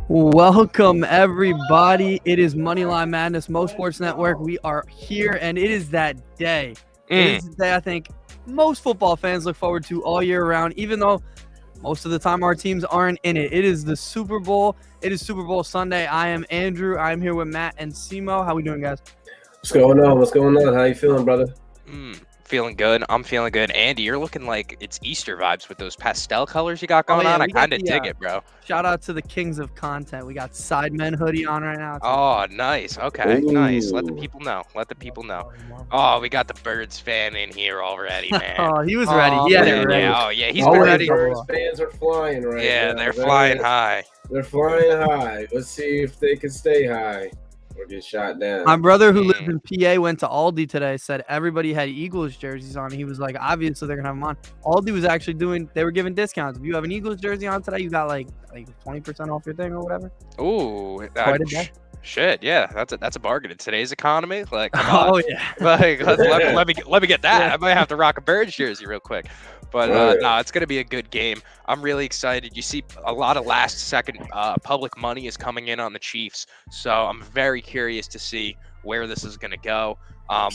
Welcome, everybody. It is Moneyline Madness, Mo Sports Network. We are here, and it is that day. It is the day I think most football fans look forward to all year round, even though most of the time our teams aren't in it. It is the Super Bowl. It is Super Bowl Sunday. I am Andrew. I'm here with Matt and Simo. How we doing, guys? What's going on? What's going on? How you feeling, brother? Feeling good. I'm feeling good. Andy, you're looking like it's Easter vibes with those pastel colors you got going on. I kind of dig it, bro. Shout out to the kings of content. We got Sidemen hoodie on right now. Oh, nice. Okay, Ooh. nice. Let the people know. Oh, we got the Birds fan in here already, man. Oh, he was ready. He had it ready. Yeah. Oh, yeah. He's been ready. Birds fans are flying right now. Yeah, they're flying high. They're flying high. Let's see if they can stay high or get shot down. My brother who lives in PA went to Aldi today, said everybody had Eagles jerseys on. He was like, obviously they're going to have them on. Aldi was actually they were giving discounts. If you have an Eagles jersey on today, you got like 20% off your thing or whatever. Ooh, Quite a day. Shit, yeah, that's a bargain in today's economy. Like, come on. Oh yeah. Like, let me get that. Yeah. I might have to rock a Birds jersey real quick. But no, it's going to be a good game. I'm really excited. You see a lot of last-second public money is coming in on the Chiefs. So I'm very curious to see where this is going to go.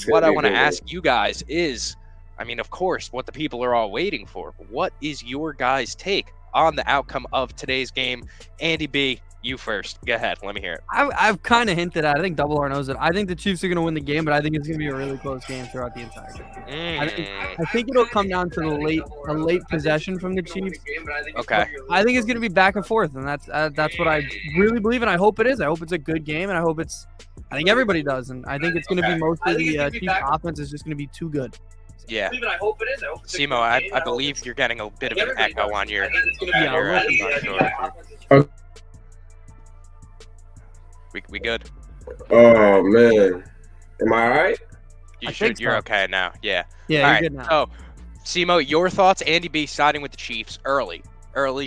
What I want to ask you guys is, I mean, of course, what the people are all waiting for. What is your guys' take on the outcome of today's game? Andy B., you first. Go ahead. Let me hear it. I've kind of hinted at it. I think Double R knows it. I think the Chiefs are going to win the game, but I think it's going to be a really close game throughout the entire game. I think it'll come down to a late possession from the Chiefs. Okay. I think it's going to be back and forth, and that's what I really believe, and I hope it is. I hope it's a good game, and I think everybody does, and I think it's going to be mostly the Chiefs' offense is just going to be too good. Yeah. I hope it is. Simo, I believe you're getting a bit of an echo on your. We good? Oh man, am I all right? You're okay now. Yeah. Yeah, all you're right. good now. So, Simo, your thoughts? Andy B siding with the Chiefs early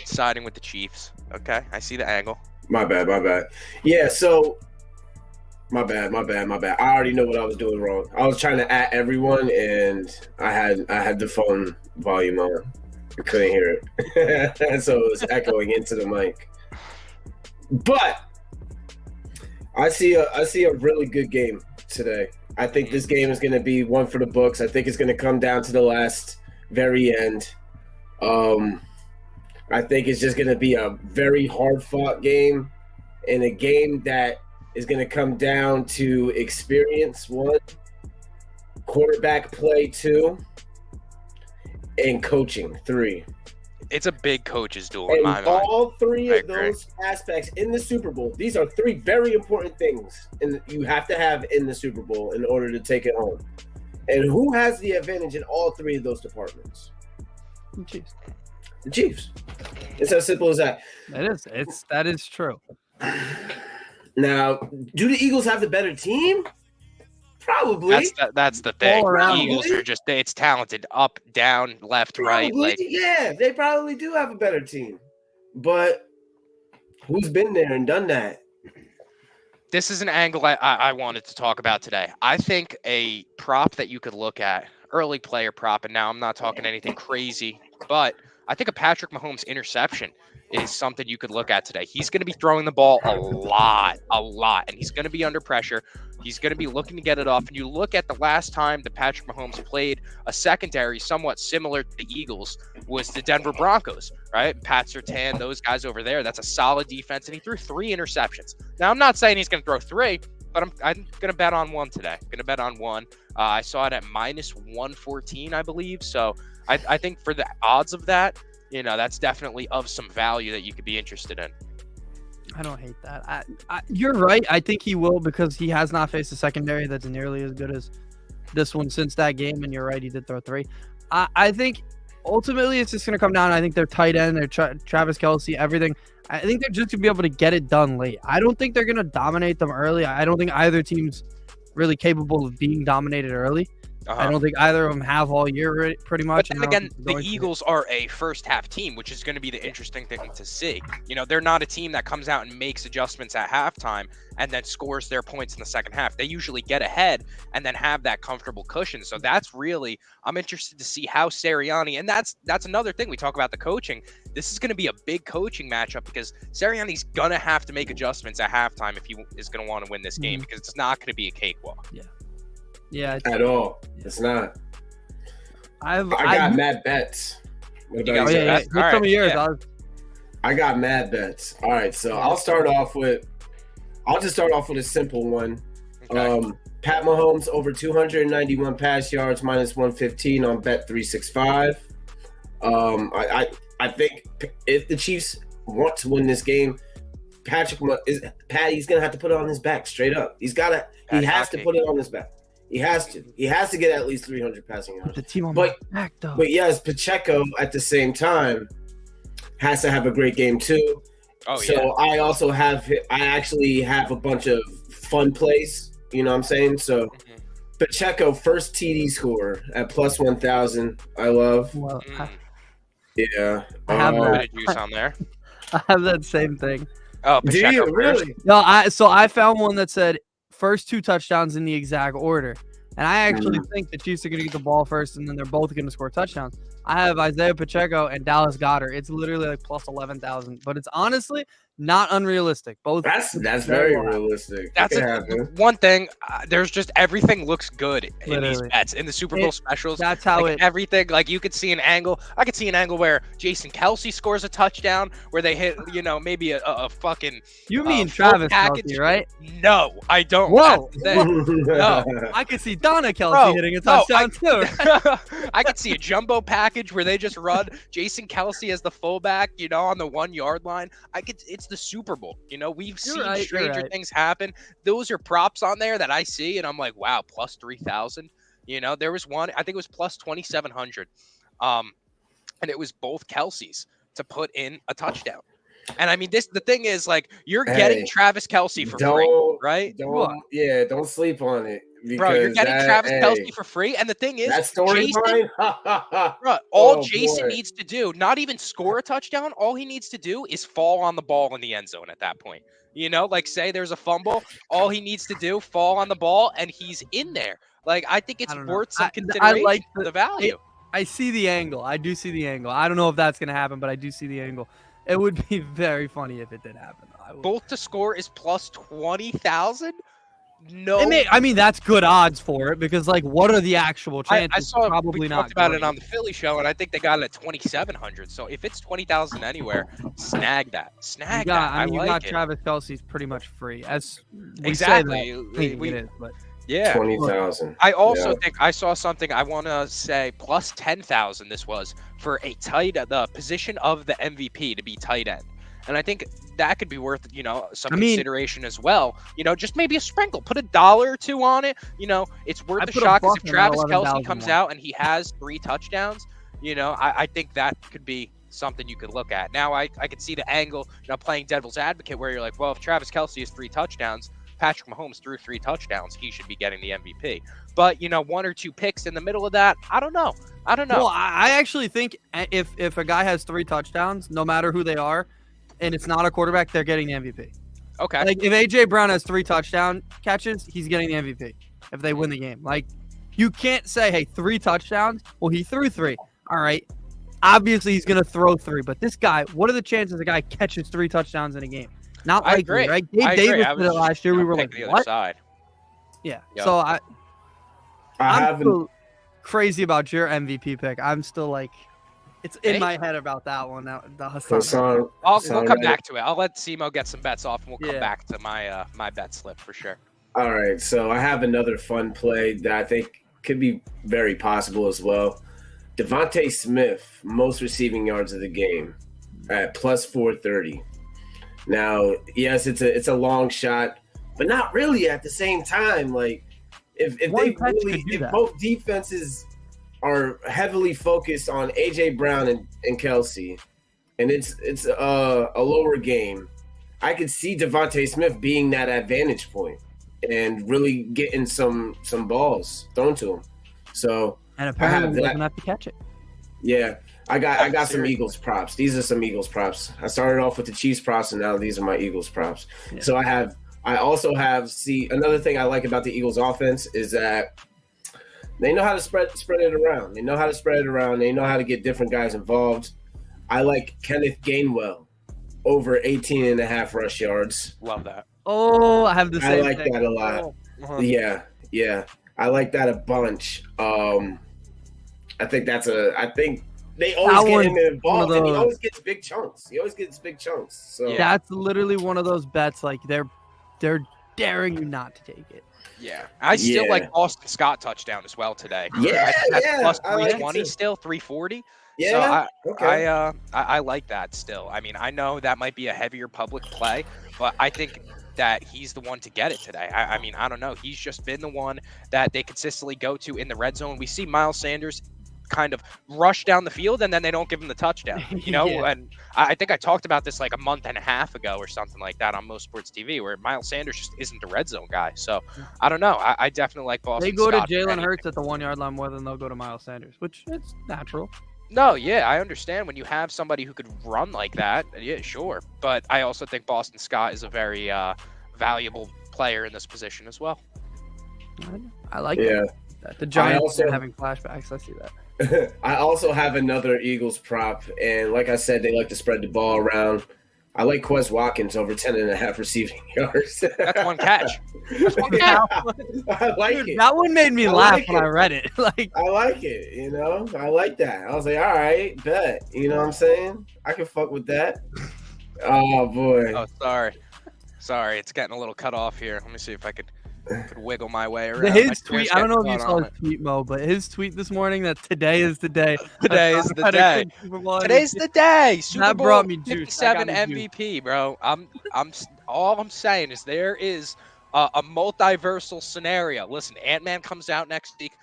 siding with the Chiefs. Okay, I see the angle. My bad. Yeah, so my bad. I already know what I was doing wrong. I was trying to at everyone, and I had the phone volume on. I couldn't hear it, so it was echoing into the mic. But I see a really good game today. I think this game is going to be one for the books. I think it's going to come down to the last very end. I think it's just going to be a very hard-fought game, and a game that is going to come down to experience, 1, quarterback play, 2, and coaching, 3. It's a big coaches duel in my mind. All 3 of those aspects in the Super Bowl, these are 3 very important things you have to have in the Super Bowl in order to take it home. And who has the advantage in all 3 of those departments? The Chiefs. It's as simple as that. That is true. Now, do the Eagles have the better team? Probably. That's the thing. The Eagles are just, it's talented up, down, left, right. Yeah, they probably do have a better team. But who's been there and done that? This is an angle I wanted to talk about today. I think a prop that you could look at, early player prop, and now I'm not talking anything crazy, but I think a Patrick Mahomes interception is something you could look at today. He's going to be throwing the ball a lot, and he's going to be under pressure. He's going to be looking to get it off. And you look at the last time that Patrick Mahomes played a secondary somewhat similar to the Eagles was the Denver Broncos, right? Pat Surtain, those guys over there, that's a solid defense. And he threw 3 interceptions. Now, I'm not saying he's going to throw 3, but I'm going to bet on 1 today. I'm going to bet on 1. I saw it at minus 114, I believe. So I think for the odds of that, that's definitely of some value that you could be interested in. I don't hate that. You're right. I think he will because he has not faced a secondary that's nearly as good as this one since that game. And you're right, he did throw 3. I think ultimately it's just going to come down. I think they're tight end, they're Travis Kelce, everything. I think they're just going to be able to get it done late. I don't think they're going to dominate them early. I don't think either team's really capable of being dominated early. I don't think either of them have all year pretty much. But then again, the Eagles are a first half team, which is going to be the interesting thing to see. You know, they're not a team that comes out and makes adjustments at halftime and then scores their points in the second half. They usually get ahead and then have that comfortable cushion. So that's really, I'm interested to see how Sirianni, and that's another thing we talk about the coaching. This is going to be a big coaching matchup because Sirianni's going to have to make adjustments at halftime if he is going to want to win this game, because it's not going to be a cakewalk. Yeah, at all. It's not. I got mad bets. What about you? What's some of yours? I got mad bets. All right, so I'll just start off with a simple one. Okay. Pat Mahomes over 291 pass yards minus 115 on Bet 365. I think if the Chiefs want to win this game, Patty's gonna have to put it on his back straight up. He has to put it on his back. He has to get at least 300 passing yards. The team on my back, though. But yes, Pacheco at the same time has to have a great game too. So I actually have a bunch of fun plays. You know what I'm saying? So Pacheco first TD score at plus 1,000. I love. Well, yeah, I have a bit of juice on there. I have that same thing. Oh, Pacheco do you really? No, I found one that said first 2 touchdowns in the exact order. And I actually think the Chiefs are going to get the ball first, and then they're both going to score touchdowns. I have Isaiah Pacheco and Dallas Goedert. It's literally like plus 11,000, but it's honestly not unrealistic. Both. That's very realistic. That's one thing. There's just everything looks good in these bets in the Super Bowl specials. That's how everything. Like you could see an angle. I could see an angle where Jason Kelce scores a touchdown, where they hit, maybe a fucking. You mean Travis Kelce, right? No, I don't. Whoa. No, I could see Donna Kelce hitting a touchdown too. I could see a jumbo package where they just run Jason Kelce as the fullback, on the 1 yard line. It's the Super Bowl. We've seen stranger things happen. Those are props on there that I see, and I'm like, wow, plus 3,000. There was one, I think it was plus 2,700. And it was both Kelce's to put in a touchdown. And I mean, the thing is, like, you're getting Travis Kelce for free, right? Don't sleep on it. Bro, you're getting Travis Kelce for free. And the thing is, Jason, Jason needs to do, not even score a touchdown, all he needs to do is fall on the ball in the end zone at that point. Like say there's a fumble, all he needs to do, fall on the ball, and he's in there. Like, I think it's worth some consideration. I like the value. I see the angle. I do see the angle. I don't know if that's going to happen, but I do see the angle. It would be very funny if it did happen. Both to score is plus 20,000? No. I mean, that's good odds for it because, like, what are the actual chances? I saw probably we not. Talked about it on the Philly show, and I think they got it at 2,700. So if it's 20,000 anywhere, snag that. You got Travis Kelce's pretty much free. As exactly, it is, but. Yeah, 20,000. I also think I saw something. I want to say plus 10,000. This was for the position of the MVP to be tight end, and I think that could be worth some consideration as well. Just maybe a sprinkle. Put $1 or $2 on it. It's worth a shot because if Travis Kelce comes out and he has 3 touchdowns, I think that could be something you could look at. Now I could see the angle, playing devil's advocate where you're like, well, if Travis Kelce has 3 touchdowns. Patrick Mahomes threw 3 touchdowns, he should be getting the MVP. But 1 or 2 picks in the middle of that, I don't know. Well, I actually think if a guy has 3 touchdowns, no matter who they are, and it's not a quarterback, they're getting the MVP. Okay. Like if AJ Brown has 3 touchdown catches, he's getting the MVP if they win the game. Like you can't say, hey, 3 touchdowns. Well, he threw 3. All right. Obviously, he's gonna throw 3. But this guy, what are the chances a guy catches 3 touchdowns in a game? Not likely, right? Dave Davis did it last year. We were like, the what? Other side. Yeah. Yep. So I'm still crazy about your MVP pick. I'm still like, it's in my head about that one. Now, we'll come back to it. I'll let Simo get some bets off, and we'll come back to my bet slip for sure. All right. So I have another fun play that I think could be very possible as well. Devontae Smith, most receiving yards of the game at plus 430. Now, yes, it's a long shot, but not really at the same time. Like, if both defenses are heavily focused on AJ Brown and Kelce, and it's a lower game, I could see Devontae Smith being that advantage point and really getting some balls thrown to him. So And apparently, he that. doesn't have to catch it. Yeah, I got some Seriously. Eagles props. These are some Eagles props. I started off with the Chiefs props, and now these are my Eagles props. Yeah. So I also have. See, another thing I like about the Eagles offense is that they know how to spread it around. They know how to spread it around. They know how to get different guys involved. I like Kenneth Gainwell over 18.5 rush yards. Love that. Oh, I have the I same like thing. that a lot. Uh-huh. Yeah. I like that a bunch. I think they always get him involved, and he always gets big chunks. So Yeah. That's literally one of those bets. Like they're daring you not to take it. Yeah. I still Yeah. like Boston Scott touchdown as well today. Yeah, I think that's yeah, plus I like it 320 too. still, 340. yeah. So Okay. I like that still. I mean, I know that might be a heavier public play, but I think that he's the one to get it today. I mean, I don't know. He's just been the one that they consistently go to in the red zone. We see Miles Sanders kind of rush down the field and then they don't give him the touchdown, you know? Yeah. And I think I talked about this like a month and a half ago or something like that on Most Sports TV, where Miles Sanders just isn't the red zone guy. So I don't know. I definitely like Boston They go to Scott for Jalen anything. Hurts at the 1 yard line more than they'll go to Miles Sanders, which it's natural. No, yeah, I understand when you have somebody who could run like that. Yeah, sure. But I also think Boston Scott is a very valuable player in this position as well. I like Yeah. that. The Giants also- are having flashbacks. I see that. I also have another Eagles prop, and like I said, they like to spread the ball around. I like Quez Watkins over 10.5 receiving yards. That's one catch. That's one catch. I like Dude, it. that one made me I laugh like when I it. read it. Like, I like it, I like that. I was like, all right, bet. You know what I'm saying? I can fuck with that. Oh boy. Oh, sorry, it's getting a little cut off here. Let me see if I could wiggle my way around. his My chair's tweet, I don't know if getting you caught saw on his tweet, Mo, but his tweet this morning that today is the day. Today is the day. Today's the day. Super That Bowl brought me juice. That 57 got me juice. MVP, bro. All I'm saying is there is a multiversal scenario. Listen, Ant-Man comes out next week.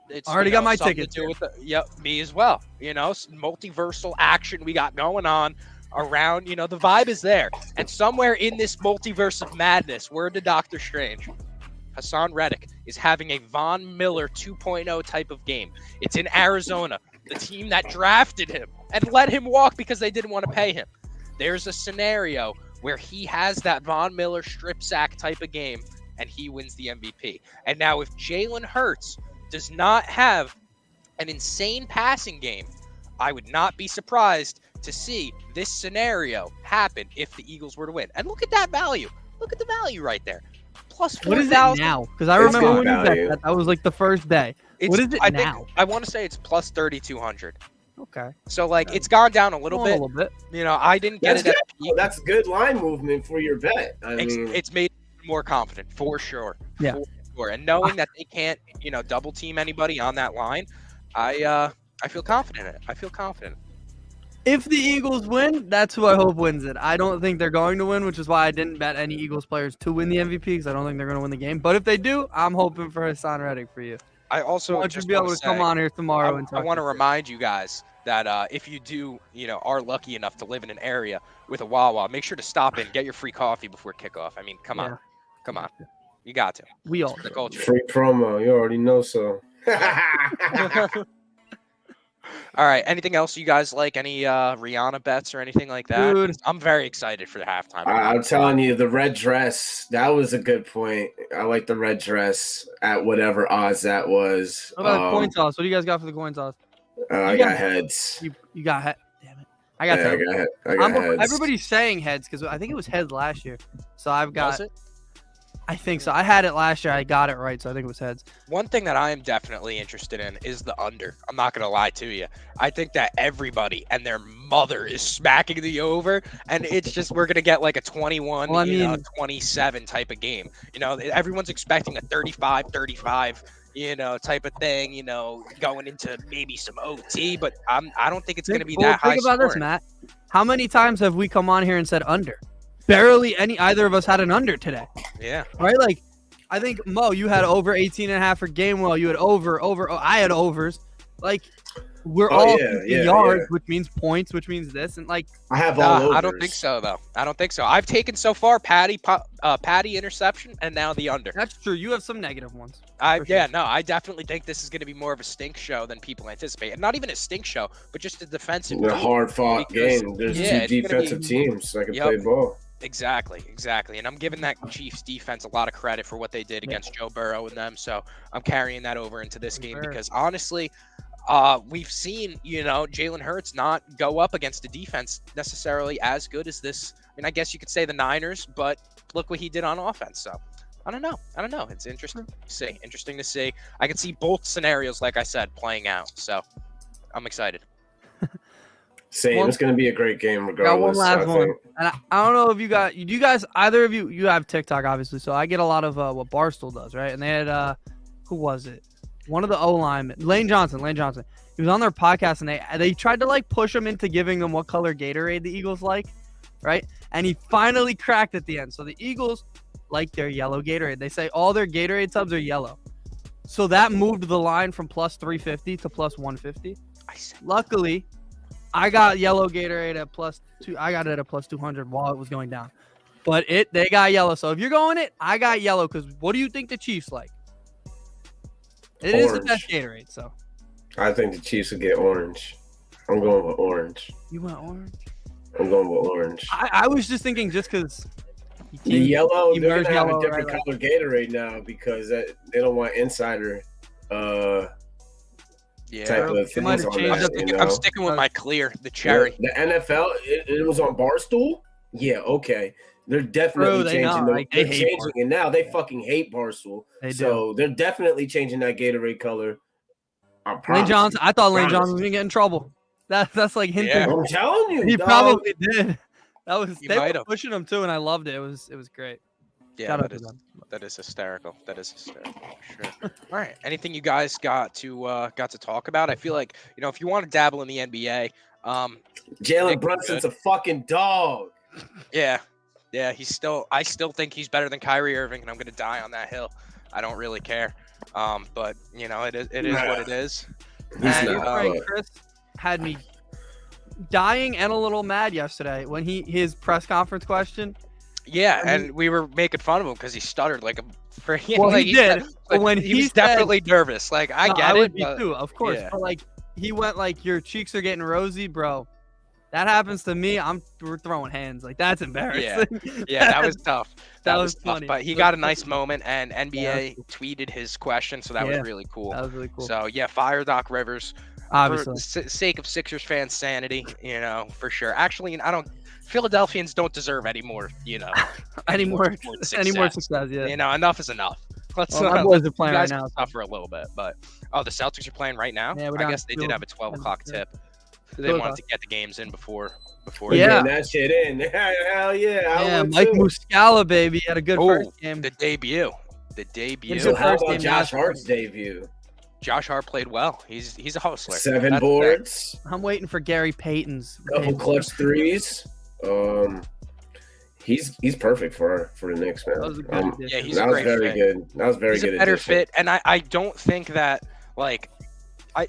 It's Already got my something tickets to do with me as well. Multiversal action we got going on around. The vibe is there, and somewhere in this multiverse of madness, word to Doctor Strange, Hassan Reddick is having a Von Miller 2.0 type of game. It's in Arizona, the team that drafted him and let him walk because they didn't want to pay him. There's a scenario where he has that Von Miller strip sack type of game and he wins the MVP. And now if Jalen Hurts does not have an insane passing game, I would not be surprised to see this scenario happen if the Eagles were to win. And look at that value. Look at the value right there. Plus What is it 4,000. now? Because I It's remember good when you value. bet that was like the first day. What is it I now? think, I want to say it's plus 3,200. Okay. So it's gone down a little A bit. little bit. I didn't get That's it at good. the peak. That's good line movement for your bet. I mean, It's made me more confident for sure. Yeah. For sure. And knowing that they can't, double team anybody on that line, I feel confident in it. I feel confident. If the Eagles win, that's who I hope wins it. I don't think they're going to win, which is why I didn't bet any Eagles players to win the MVP because I don't think they're going to win the game. But if they do, I'm hoping for Hassan Reddick for you. I I also want you to just be able want to come on here tomorrow and I talk. want to remind you guys that if you do, are lucky enough to live in an area with a Wawa, make sure to stop in, get your free coffee before kickoff. I mean, come on. You got to. We all The culture. free promo. You already know so. All right. Anything else you guys like? Any Rihanna bets or anything like that? Dude. I'm very excited for the halftime. I'm telling you, the red dress, that was a good point. I like the red dress at whatever odds that was. What about coin toss? What do you guys got for the coin toss? I You got got- heads. You got head. Damn it. I got Yeah, heads. I got heads. Everybody's saying heads because I think it was heads last year. So I've got. Was it? I think so. I had it last year. I got it right, so I think it was heads. One thing that I am definitely interested in is the under. I'm not going to lie to you. I think that everybody and their mother is smacking the over, and it's just we're going to get like a 21, Well, I mean- 27 type of game. Everyone's expecting a 35-35, type of thing, going into maybe some OT, but I don't think it's going to be that high Think about this, scoring. Matt. How many times have we come on here and said under? Barely either of us had an under today. Yeah. Right? Like, I think, Mo, you had over 18.5 for Gamewell. You had over. I had overs. Like, we're Oh, all yeah, thinking yeah, yards, yeah. which means points, which means this, and like I have all overs. I don't think so, though. I don't think so. I've taken so far Patty interception and now the under. that's true. You have some negative ones. I for sure. no, I definitely think this is going to be more of a stink show than people anticipate, and not even a stink show, but just a defensive. A hard fought because- game. There's yeah, two it's gonna defensive be- teams that can Yep. play ball. Exactly, and I'm giving that Chiefs defense a lot of credit for what they did against Joe Burrow and them. So I'm carrying that over into this game because honestly, we've seen Jalen Hurts not go up against a defense necessarily as good as this. I mean, I guess you could say the Niners, but look what he did on offense. So I don't know. It's interesting to see. I can see both scenarios, like I said, playing out. So I'm excited. Same. Well, it's going to be a great game Got regardless. one last I one, think. and I don't know if you guys, either of you have TikTok, obviously. So I get a lot of what Barstool does, right? And they had who was it? One of the O linemen, Lane Johnson. He was on their podcast, and they tried to like push him into giving them what color Gatorade the Eagles like, right? And he finally cracked at the end. So the Eagles like their yellow Gatorade. They say all their Gatorade subs are yellow. So that moved the line from plus 350 to plus 150. Luckily, I got yellow Gatorade at plus 2. I got it at plus 200 while it was going down. But they got yellow. So if you're going it, I got yellow because what do you think the Chiefs like? It is the best Gatorade, so. I think the Chiefs will get orange. I'm going with orange. You went orange? I'm going with orange. I was just thinking just because. The yellow, they're going to have a yellow, different right, color Gatorade now because they don't want insider type of They might things have on changed that. I'm sticking with my clear, the cherry. The NFL, it was on Barstool? Yeah, okay. They're definitely Bro, changing. they They're hate changing it now. They fucking hate Barstool. They do. So they're definitely changing that Gatorade color. Lane Johnson. I thought Lane Johnson was going to get in trouble. That's like hinting. Yeah. I'm telling you, He dog. probably did. They might were have. pushing him too, and I loved it. It was great. Yeah, Shout out that to them. is hysterical. That is hysterical. For sure. All right. Anything you guys got to talk about? I feel like if you want to dabble in the NBA, Jalen Brunson's a fucking dog. yeah, I still think he's better than Kyrie Irving, and I'm gonna die on that hill. I don't really care. But it is what it is. He's And, not. Frank Chris had me dying and a little mad yesterday when his press conference question. Yeah, I mean- and we were making fun of him because he stuttered like a freaking. Well, like, he did. said- But like, when he he was said- definitely nervous. Like I No, get I it. would be but- too, of course. yeah. But like he went like your cheeks are getting rosy, bro. That happens to me. We're throwing hands. Like that's embarrassing. Yeah, that was tough. That was was tough. funny. But he got a nice moment, and NBA tweeted his question, so that was Yeah. really cool. That was really cool. So yeah, fire Doc Rivers. Obviously. For the sake of Sixers fans' sanity, for sure. Actually, Philadelphians don't deserve any more, any more success. success, yeah. Enough is enough. Let's Well, my boys are playing you right guys now. can suffer a little bit, but the Celtics are playing right now. Yeah, we're I down guess they did two. have a 12 o'clock Yeah. tip. They 2 wanted to get the games in before. We're Yeah. getting that shit in. Hell yeah. I Yeah, would Mike too. Muscala, baby, had a good Oh, first game. the debut. It's So the how first about game Josh last Hart's debut? Josh Hart played well. He's a hustler. 7 That's boards, I'm waiting for Gary Payton's. couple clutch threes. He's perfect for the Knicks, man. That was a good addition. Yeah, he's a that was great very fit. good. That was very He's good. a better addition. fit, and I don't think that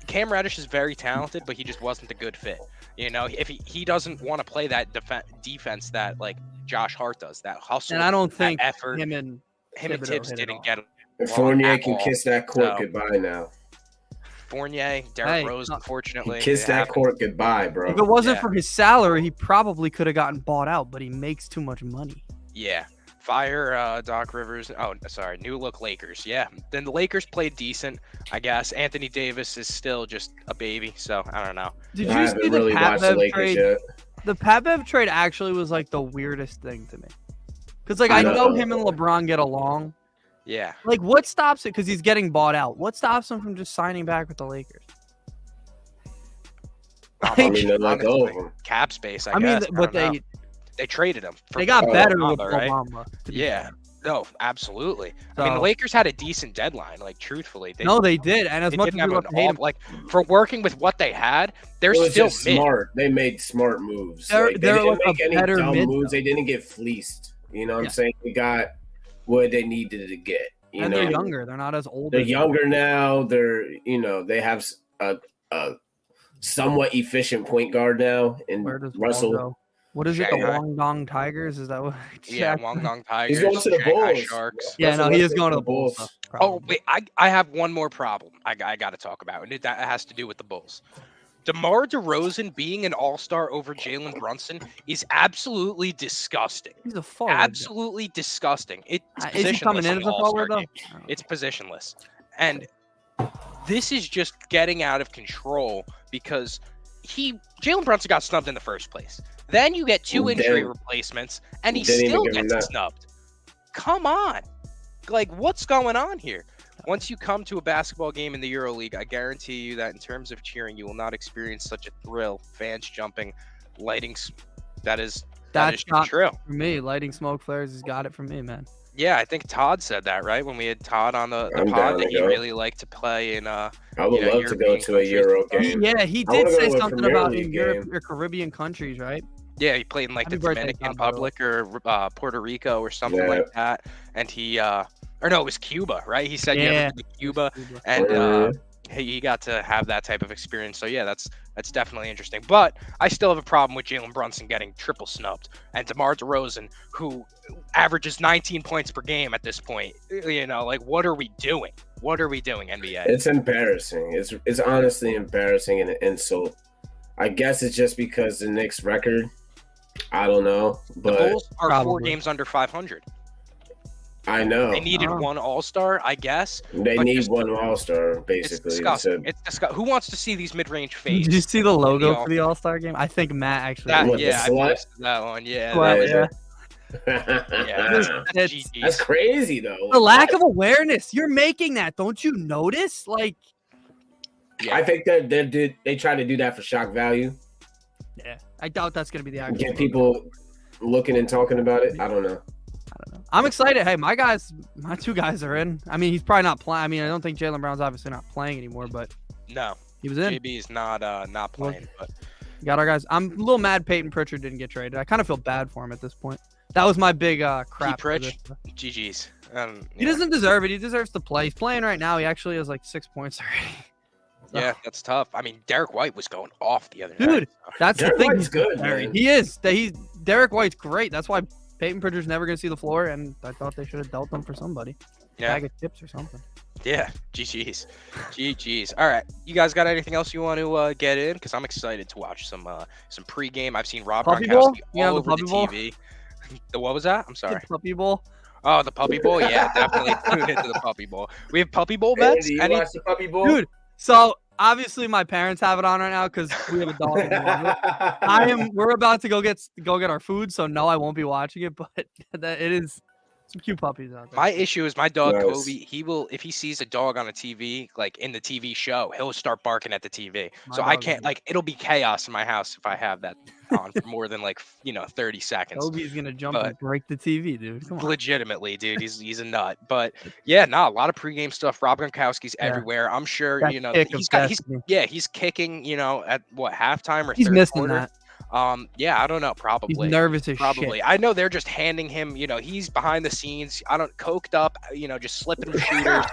Cam Reddish is very talented, but he just wasn't a good fit. If he doesn't want to play that defense that like Josh Hart does, that hustle, And I don't that think effort. him and Thibodeau Tibbs hit it didn't off. get And along Fournier at can all. kiss that court So- goodbye now. Fournier, Derrick Hey, Rose, no. unfortunately. Kiss it that happened. court goodbye, bro. If it wasn't Yeah. for his salary, he probably could have gotten bought out, but he makes too much money. Yeah. Fire Doc Rivers. Oh, sorry. New look Lakers. Yeah. Then the Lakers played decent, I guess. Anthony Davis is still just a baby, so I don't know. Did I you haven't see the really watched the Pat Bev Lakers trade? yet. The Pat Bev trade actually was like the weirdest thing to me. Because like I I know know. him and LeBron get along. Yeah. Like what stops it? Because he's getting bought out. What stops him from just signing back with the Lakers? I mean, they're like, Honestly, oh, cap space, I I mean, guess. but I don't know. they traded him. For got Oh, better with Obama, right? Obama. to be Yeah. fair. No, absolutely. I mean, the So- Lakers had a decent deadline. Like, truthfully, No, they did. And as they much as didn't we have love an to hate all, him, like for working with what they had. They're it was still just mid. smart. They made smart moves. They're- Like, they they're didn't like a make any better dumb mid, moves. though. They didn't get fleeced. You know what Yeah. I'm saying? They got what they needed to get. You and know, they're younger. They're not as old. They're as- younger now. They have a somewhat efficient point guard now, and Where does Wall Russell. go? What is it? The Shanghai. Wong Tigers? Is that what? Yeah, Guangdong Tigers. He's going to the Shanghai Bulls. Sharks. Yeah, Russell no, he is Westbrook going to the Bulls. though, Oh, probably. wait, I have one more problem I got to talk about, and that has to do with the Bulls. DeMar DeRozan being an all-star over Jalen Brunson is absolutely disgusting. He's a forward. Absolutely disgusting. It's Is he coming positionless in in as the a All-Star forward though? game. It's positionless. And this is just getting out of control because Jalen Brunson got snubbed in the first place. Then you get two injury replacements, and he still gets snubbed. Come on. Like, what's going on here? Once you come to a basketball game in the EuroLeague, I guarantee you that in terms of cheering, you will not experience such a thrill, fans jumping, lighting. That is not true. For me, lighting smoke flares has got it for me, man. Yeah, I think Todd said that, right? When we had Todd on the pod, that he really liked to play in I would love to go to a Euro game. Yeah, he did say something about in Europe or Caribbean countries, right? Yeah, he played in like the Dominican Republic or Puerto Rico or something like that. And he, or no, it was Cuba, right? He said, yeah, Cuba, and he got to have that type of experience. So yeah, that's definitely interesting. But I still have a problem with Jalen Brunson getting triple snubbed, and DeMar DeRozan, who averages 19 points per game at this point. You know, like, what are we doing? What are we doing, NBA? It's embarrassing. It's honestly embarrassing and an insult. I guess it's just because the Knicks' record. I don't know, but the Bulls are 4 games under 500. I know. They needed one All-Star, I guess. They need one All-Star, basically. It's disgusting. It's disgusting. Who wants to see these mid-range fades? Did you see the logo for the All-Star game? I think Matt actually. I posted that one. Yeah. That's crazy, though. The lack of awareness. You're making that. Don't you notice? Like, I think that they try to do that for shock value. Yeah, I doubt that's gonna be the actual. Get people looking and talking about it. I don't know. I'm excited. Hey, my 2 guys are in. I mean, he's probably not playing. I mean, I don't think Jaylen Brown's obviously not playing anymore, but no, he was in. JB is not playing. But got our guys. I'm a little mad Peyton Pritchard didn't get traded. I kind of feel bad for him at this point. That was my big crap. GG's. He doesn't deserve it. He deserves to play. He's playing right now. He actually has like 6 points already. Yeah, that's tough. I mean, Derek White was going off the other night. Dude, that's Derek the thing. White's good, man. He is. Derek White's great. That's why Peyton Pritchard's never going to see the floor, and I thought they should have dealt him for somebody. Bag of chips or something. Yeah, GG's. All right, you guys got anything else you want to get in? Because I'm excited to watch some pregame. I've seen Rob Gronkowski all over the TV. What was that? I'm sorry. The Puppy Bowl. Oh, the Puppy Bowl. Yeah, definitely tune into the Puppy Bowl. We have Puppy Bowl bets. Hey, do you watch the Puppy Bowl? Dude, so obviously my parents have it on right now because we have a dog. We're about to go get our food, so no, I won't be watching it. But it is some cute puppies out there. My issue is my dog Kobe. He will, if he sees a dog on a TV, like in the TV show, he'll start barking at the TV. So I can't, like, it'll be chaos in my house if I have that on for more than 30 seconds. Kobe's gonna jump and break the TV, dude. Come on. Legitimately, dude, he's a nut. But yeah, a lot of pregame stuff. Rob Gronkowski's everywhere. I'm sure he's kicking. At what, halftime or he's third missing quarter? That. I don't know. Probably. He's nervous as probably. shit. I know they're just handing him. He's behind the scenes. Coked up. Just slipping with shooters.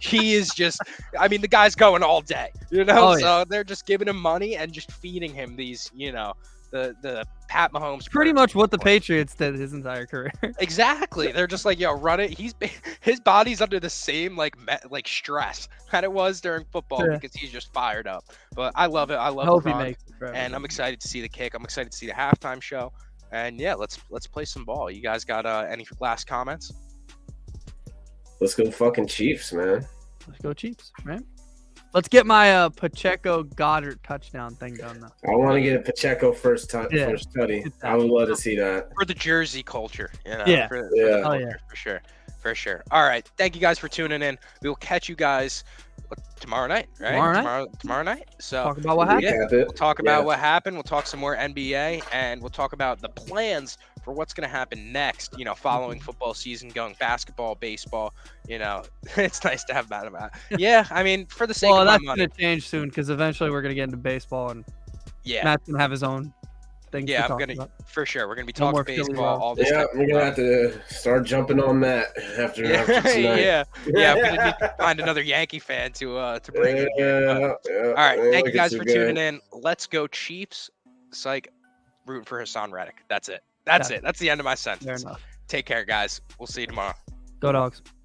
He is just. I mean, the guy's going all day. So they're just giving him money and just feeding him these. The Pat Mahomes. Pretty much what the Patriots did his entire career. Exactly. They're just like, yo, run it. His body's under the same like stress that it was during football because he's just fired up. But I love it. I hope he makes it, and I'm excited to see the kick. I'm excited to see the halftime show. And yeah, let's play some ball. You guys got any last comments? Let's go fucking Chiefs, man. Let's go Chiefs, man. Let's get my Pacheco Goddard touchdown thing done though. I want to get a Pacheco first study. I would love to see that for the Jersey culture. For sure. All right, thank you guys for tuning in. We will catch you guys tomorrow night, right? Tomorrow night. So talk about what happened. We'll talk about what happened. We'll talk some more NBA, and we'll talk about the plans for what's going to happen next. Following football season, going basketball, baseball. It's nice to have that about. Yeah, I mean, for the sake of my money. Well, that's going to change soon because eventually we're going to get into baseball, and Matt's going to have his own things Yeah, to I'm talk gonna about. for sure. We're gonna be No talking more Philly baseball, love. all this. Yeah, type of we're gonna stuff. have to start jumping on that after Yeah, tonight. yeah. I'm gonna need to find another Yankee fan to bring in here. But, all right, thank you guys for tuning in. Let's go Chiefs. Psych, rooting for Hassan Reddick. That's it. That's it. That's the end of my Fair sentence. enough. Take care, guys. We'll see you tomorrow. Go Dogs.